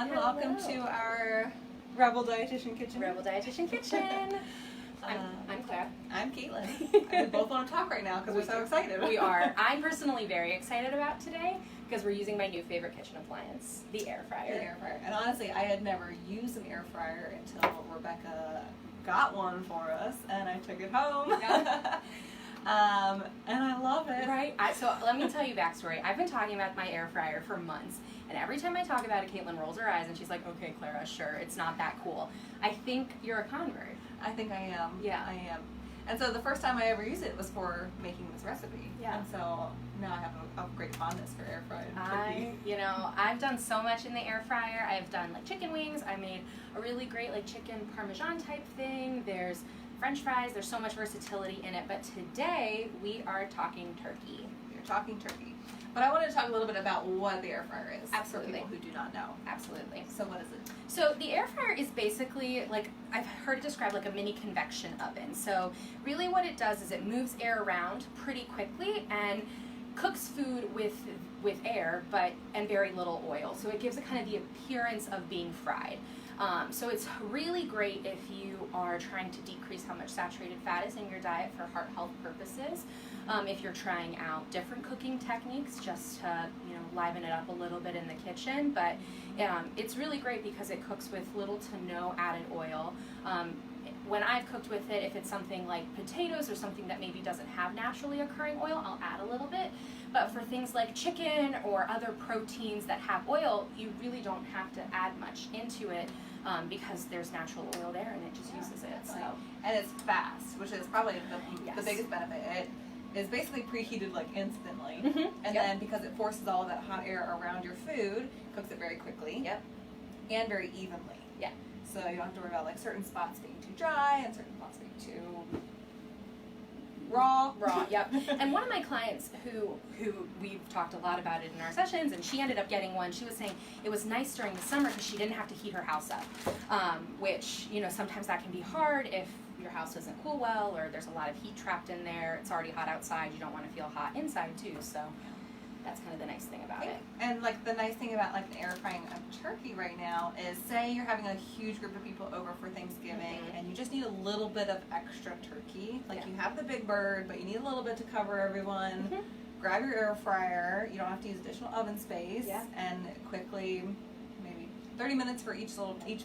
everyone. Welcome to our Rebel Dietitian Kitchen. Rebel Dietitian Kitchen. I'm Claire. I'm Caitlin. We both want to talk right now because we're so excited. We are. I'm personally very excited about today because we're using my new favorite kitchen appliance, the air fryer. The air fryer. And honestly, I had never used an air fryer until Rebecca got one for us, and I took it home. Yeah. And I love it. Right? So let me tell you backstory. I've been talking about my air fryer for months, and every time I talk about it, Caitlin rolls her eyes and she's like, okay, Clara, sure, it's not that cool. I think you're a convert. I think I am. Yeah. I am. And so the first time I ever used it was for making this recipe. Yeah. And so now I have a great fondness for air fried turkey. I've done so much in the air fryer. I've done like chicken wings. I made a really great like chicken parmesan type thing. There's French fries. There's so much versatility in it. But today we are talking turkey. We're talking turkey. But I wanted to talk a little bit about what the air fryer is. Absolutely. For people who do not know. Absolutely. So what is it? So the air fryer is basically, like, I've heard it described like a mini convection oven. So really what it does is it moves air around pretty quickly and cooks food with air, and very little oil. So it gives it kind of the appearance of being fried. So it's really great if you are trying to decrease how much saturated fat is in your diet for heart health purposes. If you're trying out different cooking techniques just to, liven it up a little bit in the kitchen. But it's really great because it cooks with little to no added oil. When I've cooked with it, if it's something like potatoes or something that maybe doesn't have naturally occurring oil, I'll add a little bit. But for things like chicken or other proteins that have oil, you really don't have to add much into it because there's natural oil there and it just uses it. So. And it's fast, which is probably the Yes. biggest benefit. It is basically preheated like instantly. Mm-hmm. And Yep. then because it forces all of that hot air around your food, cooks it very quickly. Yep. And very evenly. Yeah. So you don't have to worry about like certain spots being too dry and certain spots being too raw. Yep. And one of my clients who we've talked a lot about it in our sessions, and she ended up getting one. She was saying it was nice during the summer because she didn't have to heat her house up, which sometimes that can be hard if your house doesn't cool well or there's a lot of heat trapped in there. It's already hot outside. You don't want to feel hot inside too. So that's kind of the nice thing about it. And like the nice thing about like the air frying of turkey right now is, say you're having a huge group of people over for Thanksgiving and you just need a little bit of extra turkey. Like you have the big bird, but you need a little bit to cover everyone. Grab your air fryer. You don't have to use additional oven space. Yeah. And quickly, maybe 30 minutes for each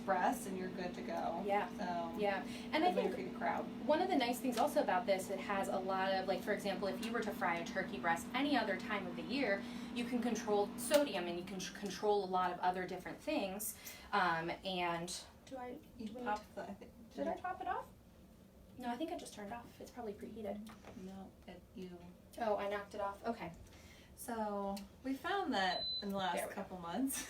breast, and you're good to go. Yeah. So yeah. And I think for the crowd. one of the nice things also about this, it has a lot of, like, for example, if you were to fry a turkey breast any other time of the year, you can control sodium and you can control a lot of other different things. And did I top it off? No, I think I just turned off. It's probably preheated. No, you. Oh, I knocked it off. Okay. So we found that in the last There we go. couple months,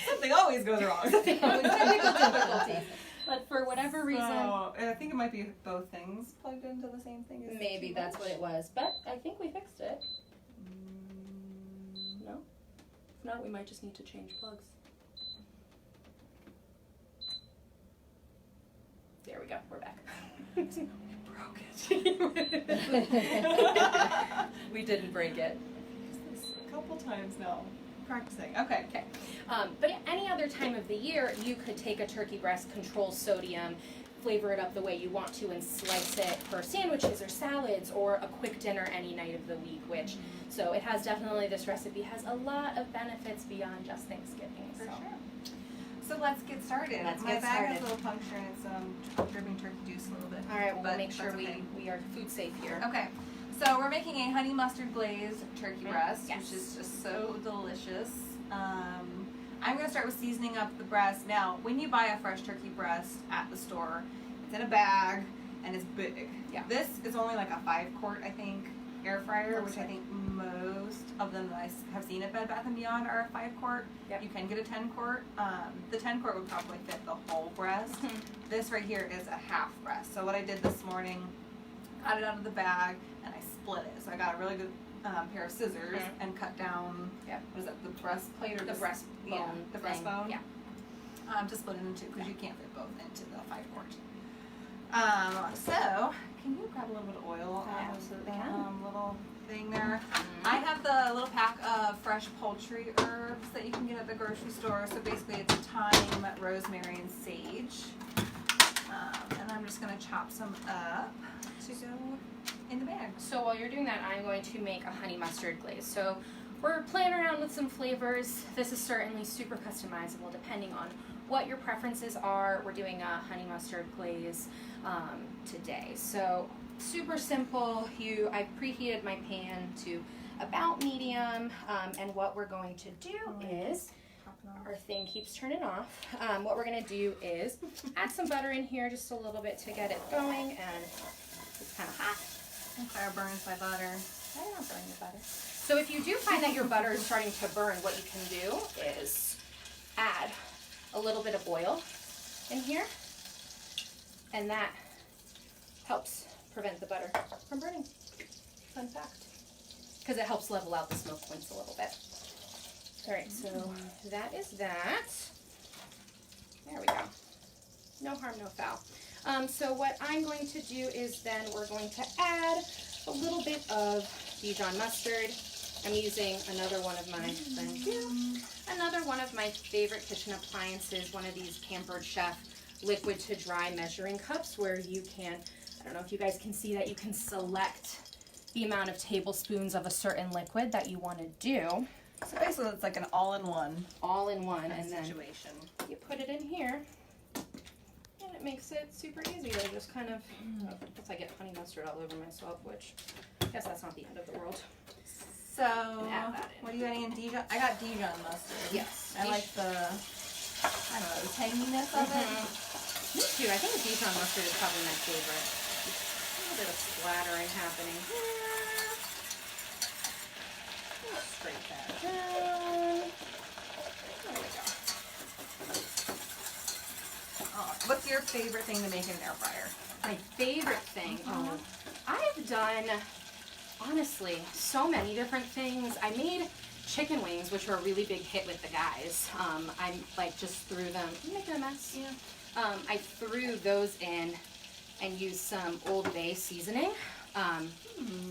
something always goes wrong. Technical difficulties. But for whatever reason, So, I think it might be both things plugged into the same thing. Is it maybe too that's much? what it was. But I think we fixed it. No? If not, we might just need to change plugs. There we go. We're back. Broke it. We didn't break it. A couple times now. Practicing. Okay. Okay. But any other time of the year, you could take a turkey breast, control sodium, flavor it up the way you want to, and slice it for sandwiches or salads or a quick dinner any night of the week. So it has definitely, this recipe has a lot of benefits beyond just Thanksgiving. For sure. So let's get started. Let's My get bag has started. a little puncture and it's dripping turkey juice a little bit. All right, well, but we'll make sure that's okay. we are food safe here. Okay. So we're making a honey mustard glazed turkey breast, Yes. which is just so delicious. I'm going to start with seasoning up the breast. Now, when you buy a fresh turkey breast at the store, it's in a bag and it's big. Yeah. This is only like a 5-quart, I think, air fryer, Looks which I think most of them that I have seen at Bed Bath & Beyond are a 5-quart. Yep. You can get a 10-quart. The 10-quart would probably fit the whole breast. This right here is a half breast. So what I did this morning, got it out of the bag and I split it. So I got a really good pair of scissors and cut down, what is that, the breastplate or The breastbone. Yeah, the breastbone. Yeah. To split it into, because you can't fit both into the 5-quart. So, can you grab a little bit of oil? I absolutely can. Little everything there. I have the little pack of fresh poultry herbs that you can get at the grocery store. So basically it's thyme, rosemary, and sage. And I'm just going to chop some up to go in the bag. So while you're doing that, I'm going to make a honey mustard glaze. So we're playing around with some flavors. This is certainly super customizable depending on what your preferences are. We're doing a honey mustard glaze today. So super simple. I preheated my pan to about medium, and what we're going to do is, our thing keeps turning off. What we're going to do is add some butter in here, just a little bit to get it going, and it's kind of hot. Fire burns my butter. I don't burn the butter. So if you do find that your butter is starting to burn, what you can do is add a little bit of oil in here, and that helps prevent the butter from burning. Fun fact. Because it helps level out the smoke points a little bit. All right, so that is that. There we go. No harm, no foul. So what I'm going to do is then we're going to add a little bit of Dijon mustard. I'm using another one of my, another one of my favorite kitchen appliances, one of these Pampered Chef liquid to dry measuring cups where you can, I don't know if you guys can see that, you can select the amount of tablespoons of a certain liquid that you want to do. So basically it's like an all-in-one. All-in-one, and then situation. you put it in here, and it makes it super easy to just kind of, once I get honey mustard all over myself, which I guess that's not the end of the world. So, what are you adding in Dijon? I got Dijon mustard. Yes. I like the, I don't know, the tanginess of it. Me too. I think the Dijon mustard is probably my favorite. A little bit of splattering happening here. Scrape that. Down. There we go. What's your favorite thing to make in an air fryer? My favorite thing? Oh, I've done, honestly, so many different things. I made chicken wings, which were a really big hit with the guys. I like just threw them. You making a mess? Yeah. I threw those in and used some Old Bay seasoning,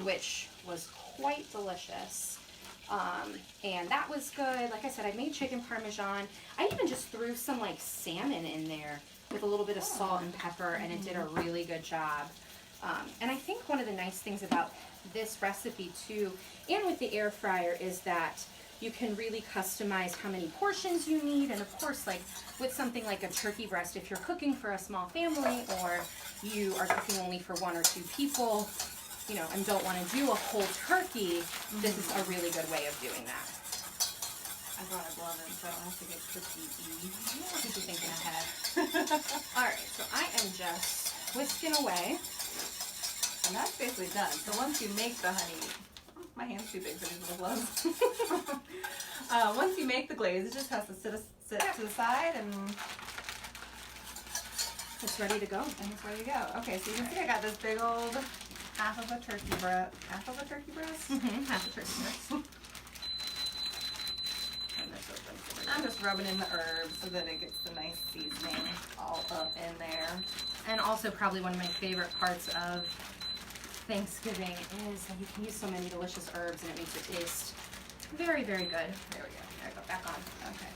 which was quite delicious. And that was good. Like I said, I made chicken parmesan. I even just threw some like salmon in there with a little bit of salt and pepper, and it did a really good job. And I think one of the nice things about this recipe too, and with the air fryer, is that you can really customize how many portions you need. And of course, like with something like a turkey breast, if you're cooking for a small family or you are cooking only for 1 or 2 people, you know, and don't want to do a whole turkey, this is a really good way of doing that. I brought a glove in, so I don't have to get cookie-y. Keep you thinking ahead. All right, so I am just whisking away. And that's basically done. So once you make the honey, my hand's too big for these little gloves. Once you make the glaze, it just has to sit to the side, and It's ready to go. it's ready to go. Okay, so you can see I got this big old half of a turkey breast. Half of a turkey breast? Half a turkey breast. I'm just rubbing in the herbs so that it gets the nice seasoning all up in there. And also probably one of my favorite parts of Thanksgiving is that you can use so many delicious herbs and it makes it taste very, very good. There we go. There I go. Back on. Okay.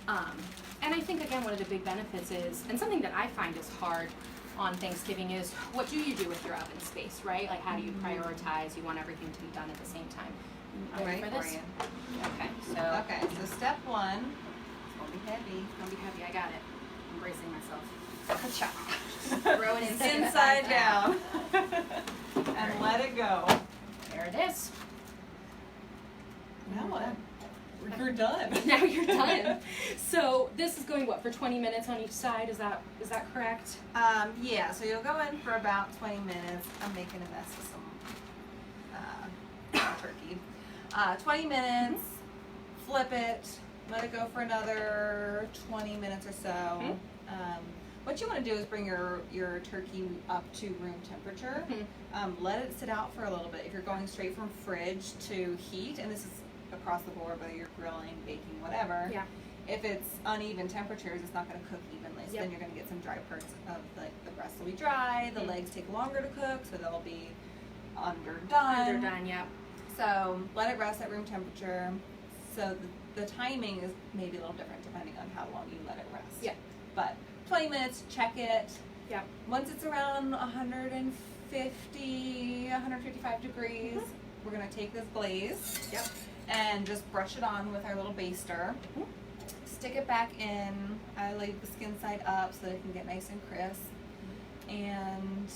And I think, again, one of the big benefits is, and something that I find is hard on Thanksgiving is, what do you do with your oven space, right? Like, how do you prioritize? You want everything to be done at the same time. I'm ready for for this? you. Okay, So step one, it's gonna be heavy. Don't be heavy. I got it. I'm bracing myself. Ka-cha. Throw it Inside down. And let it go. There it is. Now what? You're done. Now you're done. So this is going, what, for 20 minutes on each side? Is that correct? Yeah, so you'll go in for about 20 minutes. I'm making a mess with some turkey. 20 minutes, flip it, let it go for another 20 minutes or so. What you want to do is bring your turkey up to room temperature. Let it sit out for a little bit. If you're going straight from fridge to heat, and this is across the board, whether you're grilling, baking, whatever. Yeah. If it's uneven temperatures, it's not going to cook evenly. So then you're going to get some dry parts of the breast will be dry. The legs take longer to cook, so they'll be underdone. Underdone, yep. So let it rest at room temperature. So the timing is maybe a little different depending on how long you let it rest. Yeah. But 20 minutes, check it. Yep. Once it's around 150, 155 degrees, we're going to take this glaze. Yep. And just brush it on with our little baster. Stick it back in. I lay the skin side up so that it can get nice and crisp. And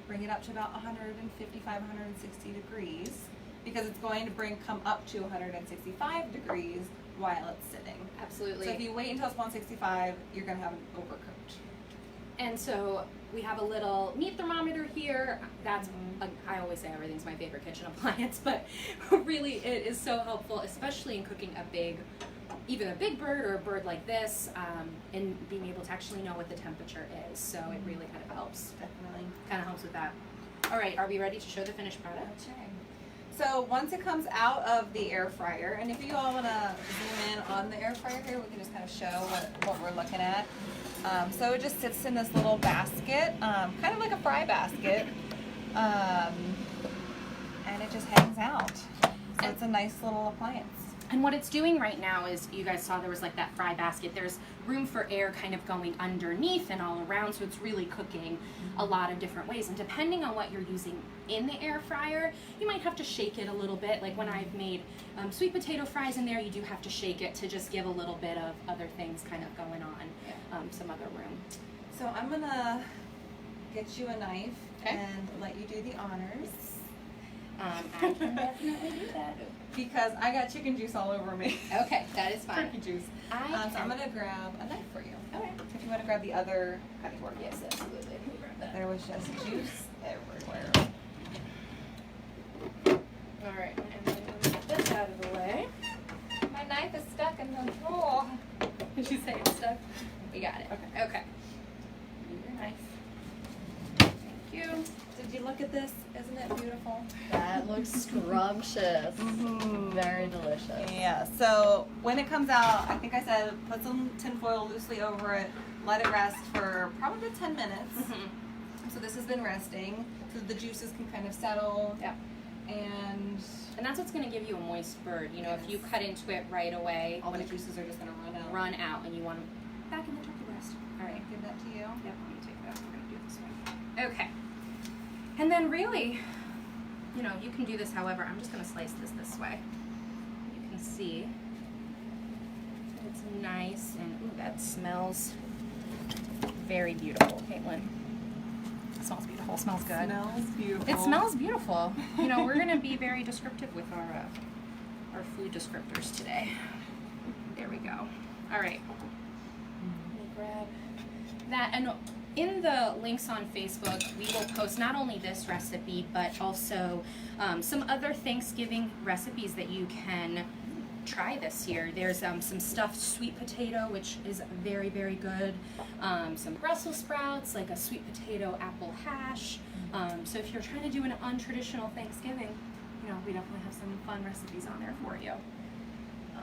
bring it up to about 155, 160 degrees because it's going to come up to 165 degrees while it's sitting. Absolutely. So if you wait until it's 165, you're going to have it overcooked. And so we have a little meat thermometer here. That's, I always say everything's my favorite kitchen appliance, but really it is so helpful, especially in cooking even a big bird or a bird like this, and being able to actually know what the temperature is. So it really kind of helps. Definitely. Kind of helps with that. All right, are we ready to show the finished product? Okay. So once it comes out of the air fryer, and if you all want to zoom in on the air fryer here, we can just kind of show what we're looking at. So it just sits in this little basket, kind of like a fry basket, and it just hangs out. So it's a nice little appliance. And what it's doing right now is, you guys saw there was like that fry basket. There's room for air kind of going underneath and all around, so it's really cooking a lot of different ways. And depending on what you're using in the air fryer, you might have to shake it a little bit. Like when I've made sweet potato fries in there, you do have to shake it to just give a little bit of other things kind of going on, some other room. So I'm gonna get you a knife and let you do the honors. I can definitely do that. Because I got chicken juice all over me. Okay, that is fine. Turkey juice. So I'm gonna grab a knife for you. Okay. If you want to grab the other cutting board. Yes, absolutely. Let me grab that. There was just juice everywhere. All right, and then we'll get this out of the way. My knife is stuck in the floor. Did you say it's stuck? We got it. Okay. Okay. Use your knife. Thank you. Did you look at this? Isn't it beautiful? That looks scrumptious. Very delicious. Yeah, so when it comes out, I think I said put some tin foil loosely over it, let it rest for probably 10 minutes. So this has been resting, so the juices can kind of settle. Yeah. And that's what's going to give you a moist bird. You know, if you cut into it right away, all the juices are just going to run out, and you want them back in the turkey breast. All right, give that to you. Yep, let me take that. We're going to do it this way. Okay. And then really, you know, you can do this however. I'm just going to slice this way. You can see it's nice, and ooh, that smells very beautiful, Caitlin. It smells beautiful. It smells good. Smells beautiful. It smells beautiful. You know, we're going to be very descriptive with our food descriptors today. There we go. All right. Let me grab that. And in the links on Facebook, we will post not only this recipe, but also some other Thanksgiving recipes that you can try this year. There's some stuffed sweet potato, which is very, very good. Some Brussels sprouts, like a sweet potato apple hash. So if you're trying to do an untraditional Thanksgiving, you know, we definitely have some fun recipes on there for you.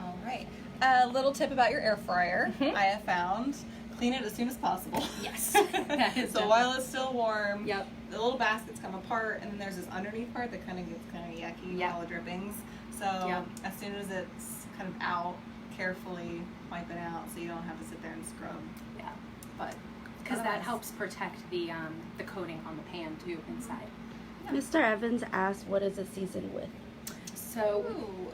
All right. A little tip about your air fryer, I have found. Clean it as soon as possible. Yes. That is so while it's still warm, Yep. the little baskets come apart, and then there's this underneath part that kind of gets kind of yucky with all the drippings. So as soon as it's kind of out, carefully wipe it out so you don't have to sit there and scrub. Yeah. But because that helps protect the coating on the pan too inside. Mr. Evans asked, what is it seasoned with? So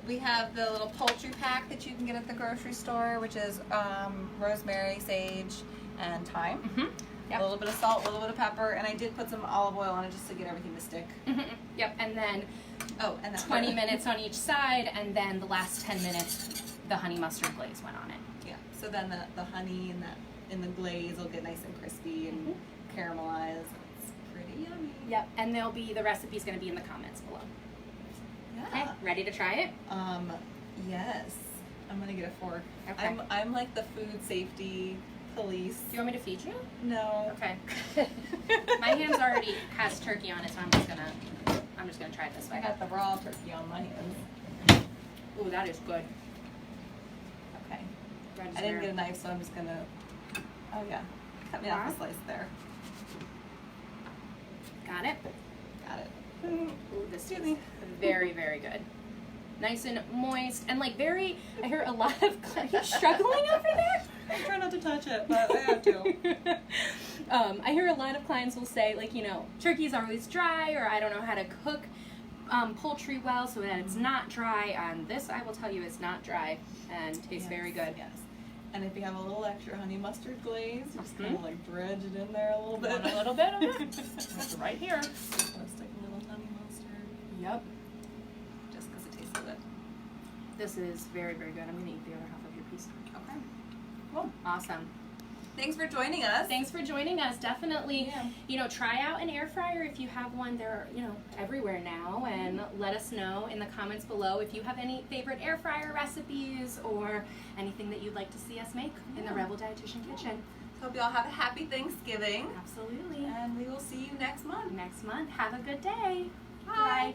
we have the little poultry pack that you can get at the grocery store, which is rosemary, sage, and thyme. A little bit of salt, a little bit of pepper, and I did put some olive oil on it just to get everything to stick. Yep, and then and 20 minutes on each side, and then the last 10 minutes, the honey mustard glaze went on it. Yeah, so then the honey and the glaze will get nice and crispy and caramelized. It's pretty yummy. Yep, and the recipe's going to be in the comments below. Yeah. Okay, ready to try it? Yes. I'm gonna get a fork. Okay. I'm like the food safety police. Do you want me to feed you? No. Okay. My hands already has turkey on it, so I'm just gonna try it this way. I got the raw turkey on my hands. Ooh, that is good. Okay. I didn't get a knife, so I'm just gonna. Oh yeah. Cut me off a slice there. Got it? Got it. Ooh, this is very, very good. Nice and moist, and like very, I hear a lot of, are you struggling over there? I try not to touch it, but I have to. I hear a lot of clients will say, like, you know, turkey's always dry, or I don't know how to cook poultry well so that it's not dry. And this, I will tell you, is not dry and tastes very good. Yes. And if you have a little extra honey mustard glaze, you just kind of like dredge it in there a little bit. Want a little bit of it? That's right here. Just like a little honey mustard. Yep. Just because it tastes so good. This is very, very good. I'm going to eat the other half of your piece. Okay. Cool. Awesome. Thanks for joining us. Thanks for joining us. Definitely, Yeah. you know, try out an air fryer if you have one. They're, you know, everywhere now. And let us know in the comments below if you have any favorite air fryer recipes or anything that you'd like to see us make in the Rebel Dietitian Kitchen. Hope you all have a happy Thanksgiving. Absolutely. And we will see you next month. Next month. Have a good day. Bye. Bye.